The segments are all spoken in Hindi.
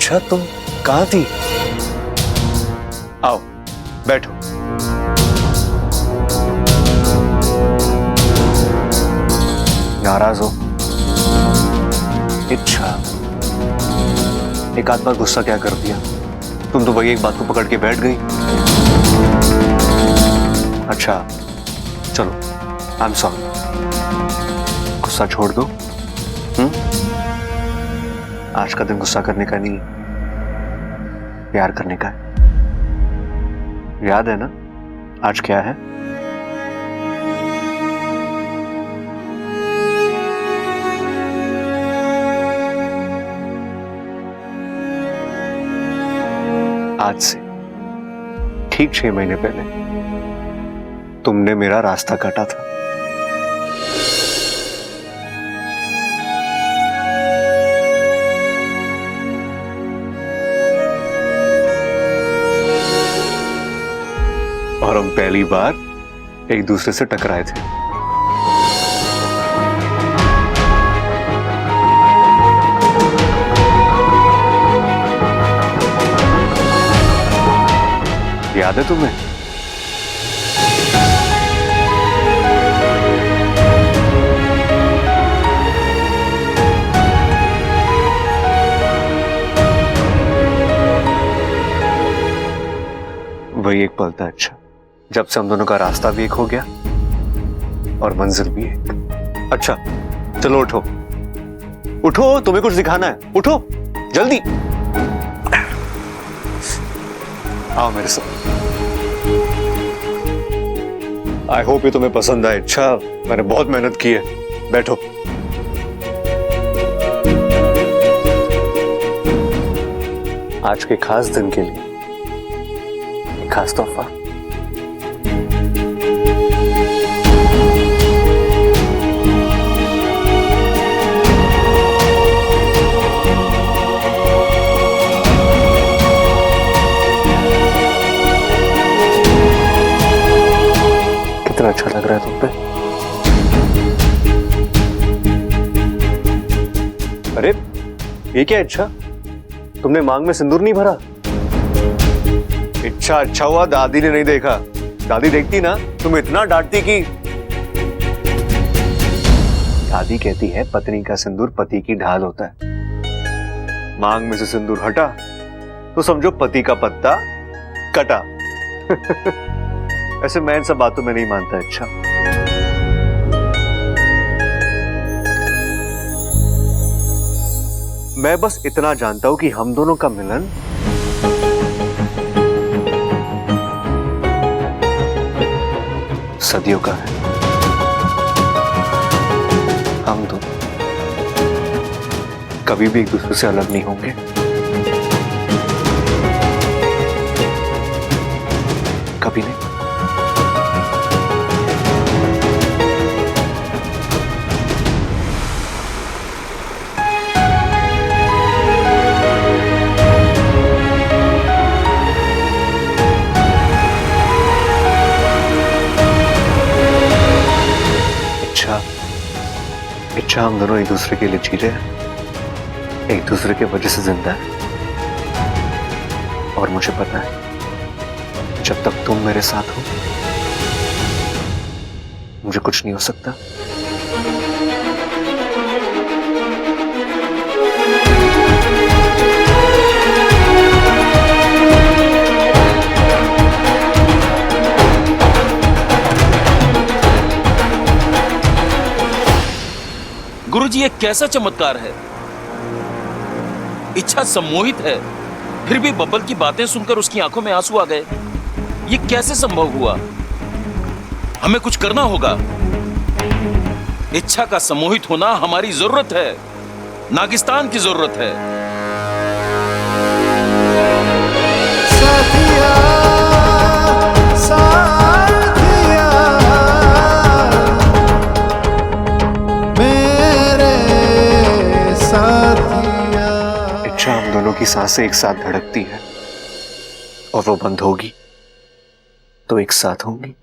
अच्छा तुम कहाँ थी? आओ बैठो। नाराज हो? अच्छा, एक आध बार गुस्सा क्या कर दिया? तुम तो वही एक बात को पकड़ के बैठ गई। अच्छा चलो, आई एम सॉरी। गुस्सा छोड़ दो। आज का दिन गुस्सा करने का नहीं, प्यार करने का है। याद है ना आज क्या है? आज से ठीक 6 महीने पहले तुमने मेरा रास्ता काटा था। और हम पहली बार एक दूसरे से टकराए थे। याद है तुम्हें? वही एक पल था अच्छा, जब से हम दोनों का रास्ता भी एक हो गया और मंजिल भी एक। अच्छा चलो उठो उठो, तुम्हें कुछ दिखाना है, उठो जल्दी। आओ मेरे साथ। आई होप ये तुम्हें पसंद आए। अच्छा मैंने बहुत मेहनत की है, बैठो। आज के खास दिन के लिए एक खास तोहफा। कितना अच्छा लग रहा है तुम पे। अरे ये क्या इच्छा, तुमने मांग में सिंदूर नहीं भरा? इच्छा अच्छा हुआ दादी ने नहीं देखा। दादी देखती ना तुम इतना डांटती कि। दादी कहती है पत्नी का सिंदूर पति की ढाल होता है। मांग में से सिंदूर हटा तो समझो पति का पत्ता कटा। ऐसे मैं इन सब बातों में नहीं मानता। अच्छा मैं बस इतना जानता हूं कि हम दोनों का मिलन सदियों का है। हम दोनों कभी भी एक दूसरे से अलग नहीं होंगे। कभी नहीं। इच्छा हम दोनों एक दूसरे के लिए जी रहे हैं, एक दूसरे के वजह से जिंदा है। और मुझे पता है जब तक तुम मेरे साथ हो मुझे कुछ नहीं हो सकता। गुरुजी ये कैसा चमत्कार है। इच्छा सम्मोहित है, फिर भी बब्बल की बातें सुनकर उसकी आंखों में आंसू आ गए। ये कैसे संभव हुआ? हमें कुछ करना होगा। इच्छा का सम्मोहित होना हमारी जरूरत है, नागिस्तान की जरूरत है। इच्छा हम दोनों की सांसें एक साथ धड़कती है और वो बंद होगी तो एक साथ होंगी।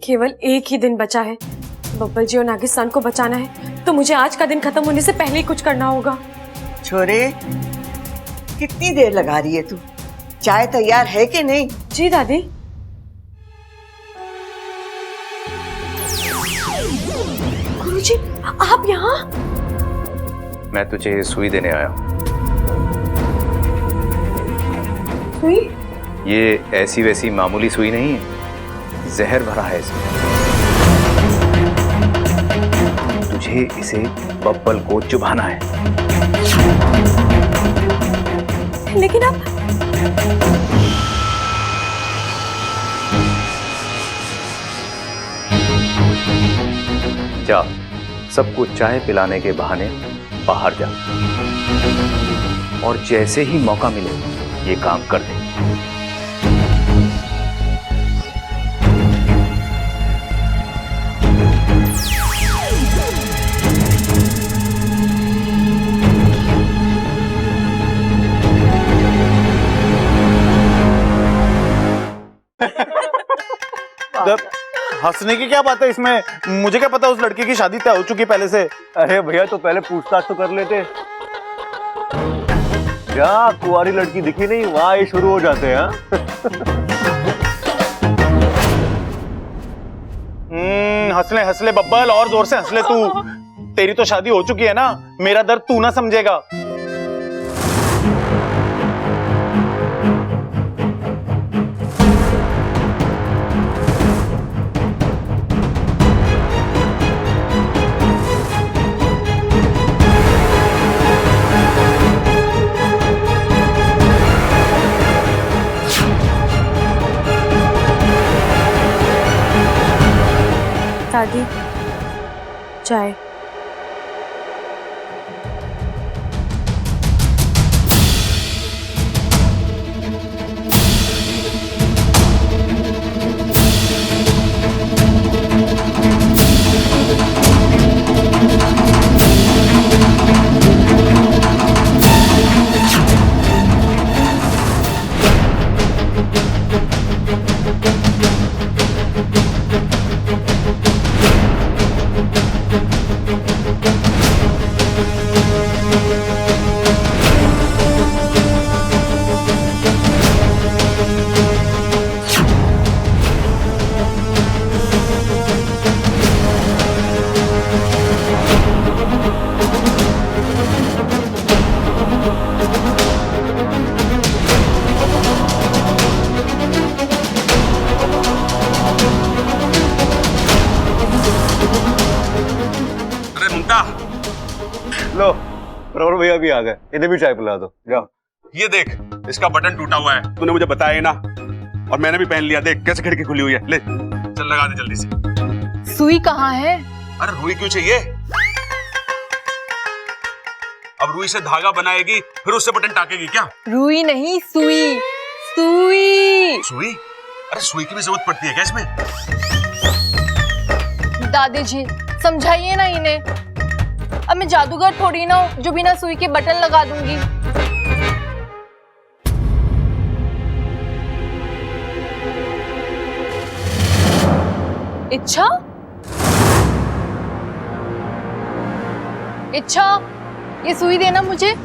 केवल एक ही दिन बचा है। बब्बल जी और नागिस्तान को बचाना है तो मुझे आज का दिन खत्म होने से पहले ही कुछ करना होगा। छोरे, कितनी देर लगा रही है तू? चाय तैयार है कि नहीं? जी दादी। गुरुजी, आप यहाँ? मैं तुझे सुई देने आया हूँ। सुई? ये ऐसी वैसी मामूली सुई नहीं है, जहर भरा है इसमें। तुझे इसे बब्बल को चुभाना है। लेकिन आप जा, सबको चाय पिलाने के बहाने बाहर जा और जैसे ही मौका मिले ये काम कर दे। हंसने की क्या बात है इसमें? मुझे क्या पता उस लड़की की शादी तय हो चुकी पहले से। अरे भैया तो पहले पूछताछ तो कर लेते। क्या कुंवारी लड़की दिखी नहीं, वहां ये शुरू हो जाते हैं। हंसले हंसले बब्बल, और जोर से हंसले तू। तेरी तो शादी हो चुकी है ना, मेरा दर्द तू ना समझेगा। दादी, चाय। लो, प्रवर भैया भी आ गए, इन्हें भी चाय पिला दो। जाओ। ये देख, इसका बटन टूटा हुआ है, तूने मुझे बताया ना, और मैंने भी पहन लिया। देख कैसे खिड़की खुली हुई है। ले चल, लगा दे जल्दी से। सुई कहाँ है? अरे रुई क्यों चाहिए? अब रुई से धागा बनाएगी, फिर उससे बटन टाकेगी क्या? रुई नहीं, सुई। सुई। सुई? अरे सुई की भी जरूरत पड़ती है क्या इसमें? दादी जी समझाइए ना इन्हें। अब मैं जादूगर थोड़ी ना हूँ जो बिना सुई के बटन लगा दूंगी। इच्छा? इच्छा, ये सुई देना मुझे।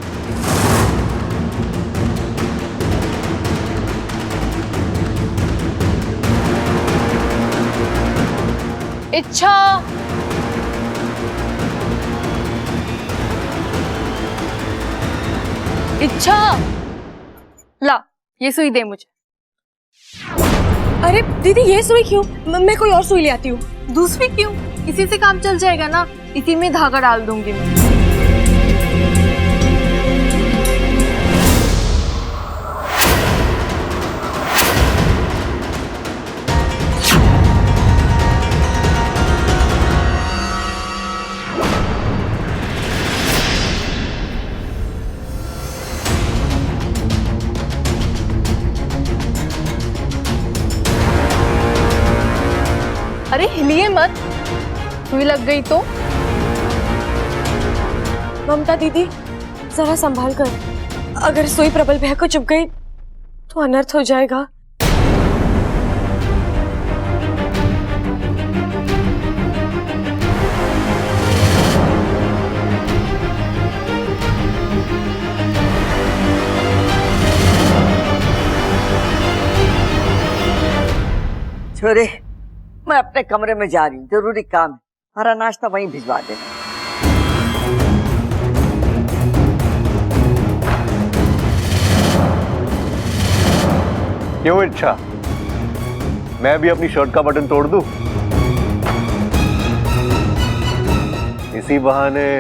इच्छा, इच्छा, ला ये सुई दे मुझे। अरे दीदी, ये सुई क्यों? मैं कोई और सुई ले आती हूँ। दूसरी क्यों? इसी से काम चल जाएगा ना। इसी में धागा डाल दूंगी मैं। अरे हिलिए मत, सुई लग गई तो। ममता दीदी, जरा संभाल कर। अगर सुई प्रबल भैया को चुभ गई तो अनर्थ हो जाएगा। छोरे, मैं अपने कमरे में जा रही हूँ, जरूरी काम है। हमारा नाश्ता वहीं भिजवा देना। क्यों इच्छा, मैं भी अपनी शर्ट का बटन तोड़ दूं? इसी बहाने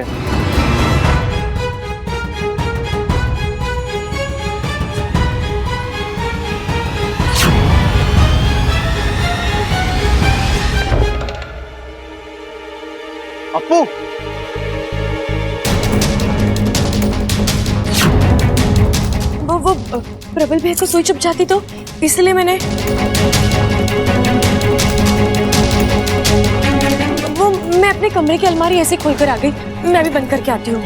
अप्पू, वो प्रबल भैया को सुई चुप जाती तो इसलिए मैंने वो मैं अपने कमरे की अलमारी ऐसे खोल कर आ गई। मैं भी बंद करके आती हूँ।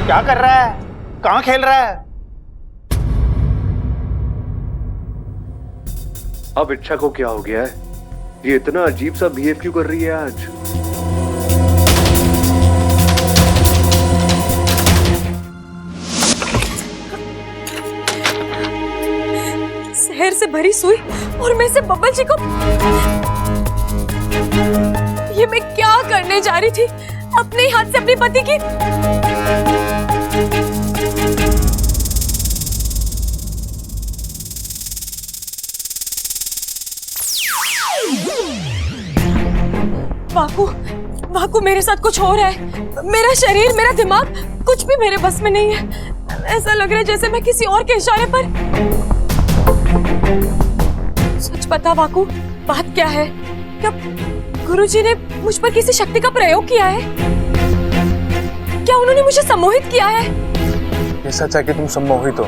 क्या कर रहा है? कहाँ खेल रहा है? अब इच्छा को क्या हो गया है? ये इतना अजीब सा बिहेव क्यों कर रही है आज? जहर से भरी सुई और मैं से बब्बल जी को, ये मैं क्या करने जा रही थी? अपने ही हाथ से अपने पति की। वाकू, वाकू मेरे साथ कुछ हो रहा है। मेरा शरीर, मेरा दिमाग, कुछ भी मेरे बस में नहीं है। ऐसा लग रहा है जैसे मैं किसी और के इशारे पर। सच बता वाकू, बात क्या है? क्या गुरुजी ने मुझ पर किसी शक्ति का प्रयोग किया है? क्या उन्होंने मुझे सम्मोहित किया है? ये सच है कि तुम सम्मोहित हो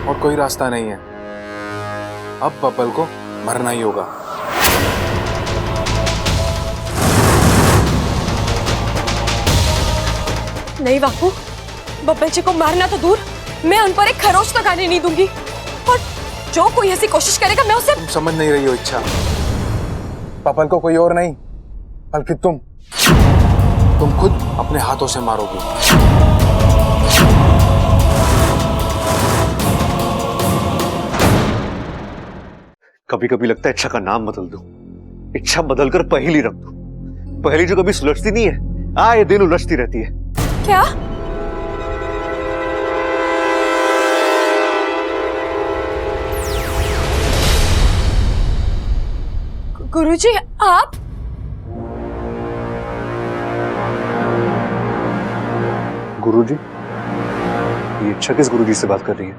और कोई रास्ता नहीं है। अब बब्बल को मरना ही होगा। नहीं वाकू, बब्बल जी को मारना तो दूर, मैं उन पर एक खरोच तक आने नहीं दूंगी। और जो कोई ऐसी कोशिश करेगा मैं उसे। तुम समझ नहीं रही हो इच्छा, बब्बल को कोई और नहीं बल्कि तुम खुद अपने हाथों से मारोगी। कभी कभी लगता है इच्छा का नाम बदल दूं, इच्छा बदलकर पहेली रख दूं। पहेली जो कभी सुलझती नहीं है, आए दिन उलझती रहती है। क्या? गुरुजी, आप? गुरुजी? ये इच्छा किस गुरुजी से बात कर रही है?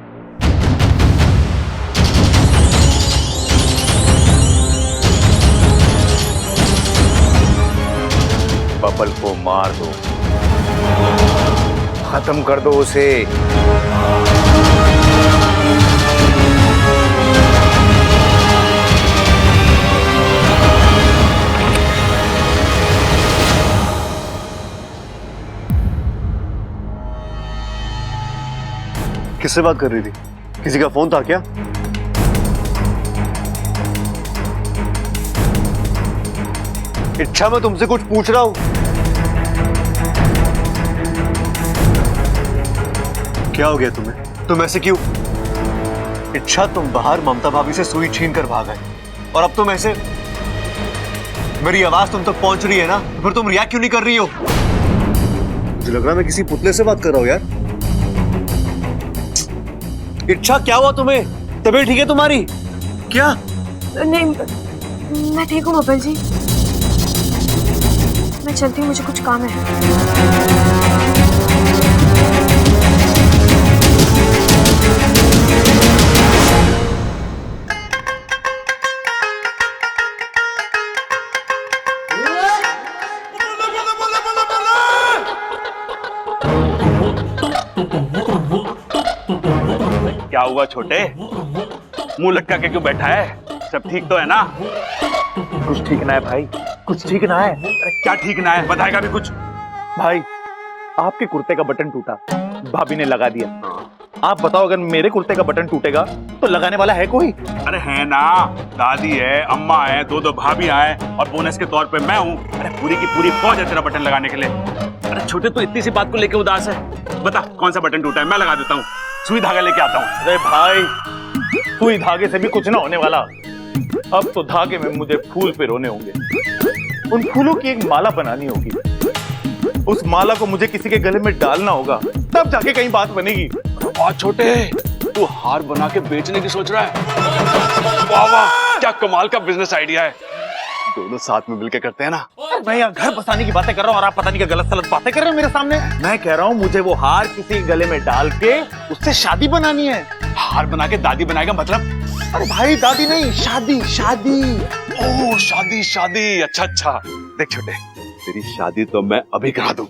बब्बल को मार दो, खत्म कर दो उसे। किससे बात कर रही थी? किसी का फोन था क्या? इच्छा, मैं तुमसे कुछ पूछ रहा हूं। क्या हो गया तुम्हें? तुम ऐसे क्यों? इच्छा, तुम बाहर ममता भाभी से सुई छीन कर भाग गए और अब तुम ऐसे। मेरी आवाज तुम तक पहुंच रही है ना, तो फिर तुम रिएक्ट क्यों नहीं कर रही हो? मुझे लग रहा है मैं किसी पुतले से बात कर रहा हूं यार। इच्छा, क्या हुआ तुम्हें? तबीयत ठीक है तुम्हारी? क्या? नहीं, मैं ठीक हूँ बब्बल जी। मैं चलती हूँ, मुझे कुछ काम है। क्या हुआ छोटे, मुंह लटका के क्यों बैठा है? सब ठीक तो है ना? कुछ ठीक ना है भाई, कुछ ठीक ना है। अरे क्या ठीक ना है, बताएगा भी कुछ? भाई, आपके कुर्ते का बटन टूटा, भाभी ने लगा दिया। आप बताओ, अगर मेरे कुर्ते का बटन टूटेगा तो लगाने वाला है कोई? अरे है ना, दादी है, अम्मा है, दो भाभियां हैं और बोनस के तौर पे मैं हूँ। अरे पूरी की पूरी फौज है तेरा बटन लगाने के लिए। अरे छोटे, तो इतनी सी बात को लेके उदास है? बता कौन सा बटन टूटा है, मैं लगा देता हूँ। सुई धागा लेके आता हूँ। अरे भाई, सुई धागे से भी कुछ ना होने वाला। अब तो धागे में मुझे फूल पिरोने होंगे, उन फूलों की एक माला बनानी होगी, उस माला को मुझे किसी के गले में डालना होगा, तब जाके कहीं बात बनेगी। वाह छोटे, तू हार बना के बेचने की सोच रहा है? वाह वाह, क्या कमाल का बिजनेस आइडिया है। दोनों साथ में मिलकर करते हैं ना। मैं यहाँ घर बसाने की बातें कर रहा हूँ और आप पता नहीं क्या गलत सलत बातें कर रहे हो मेरे सामने। मैं कह रहा हूँ मुझे वो हार किसी के गले में डाल के उससे शादी बनानी है। हार बना के दादी बनाएगा मतलब? अरे भाई दादी नहीं, शादी शादी। ओह शादी शादी, अच्छा अच्छा। देख छोटे, तेरी शादी तो मैं अभी करा दूं।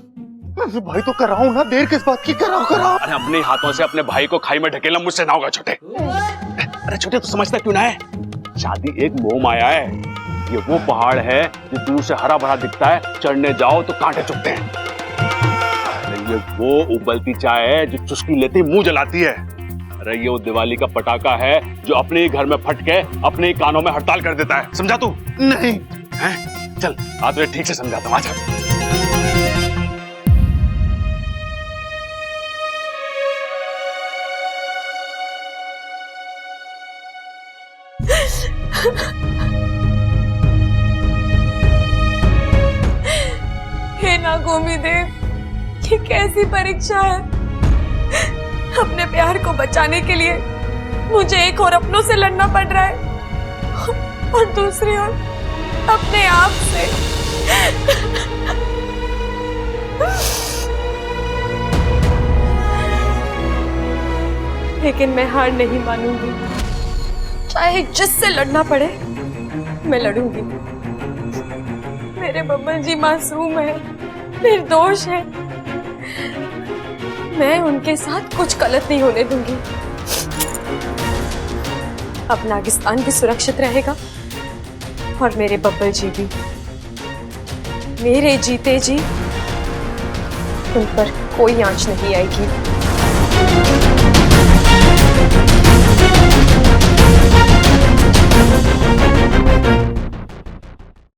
भाई तो कराऊं ना, देर किस बात की, कराओ कराओ। अरे अपने हाथों से अपने भाई को खाई में ढकेलना मुझसे ना होगा छोटे। अरे छोटे, तू समझता क्यों ना है? शादी एक मोह माया है। ये वो पहाड़ है जो दूर से हरा भरा दिखता है, चढ़ने जाओ तो कांटे चुभते हैं। अरे ये वो उबलती चाय है जो चुस्की लेते ही मुंह जलाती है। अरे ये वो दिवाली का पटाखा है जो अपने ही घर में फट के अपने ही कानों में हड़ताल कर देता है। समझा तू? नहीं हैं? चल आज मैं ठीक से समझाता हूँ। आजा। हे नागोमी देव, ये कैसी परीक्षा है। अपने प्यार को बचाने के लिए मुझे एक और अपनों से लड़ना पड़ रहा है और दूसरी ओर अपने आप से। लेकिन मैं हार नहीं मानूंगी, चाहे जिससे लड़ना पड़े मैं लड़ूंगी। मेरे बब्बन जी मासूम है, निर्दोष है, मैं उनके साथ कुछ गलत नहीं होने दूंगी। अब नागिस्तान भी सुरक्षित रहेगा और मेरे बब्बल जी भी। मेरे जीते जी उन पर कोई आंच नहीं आएगी।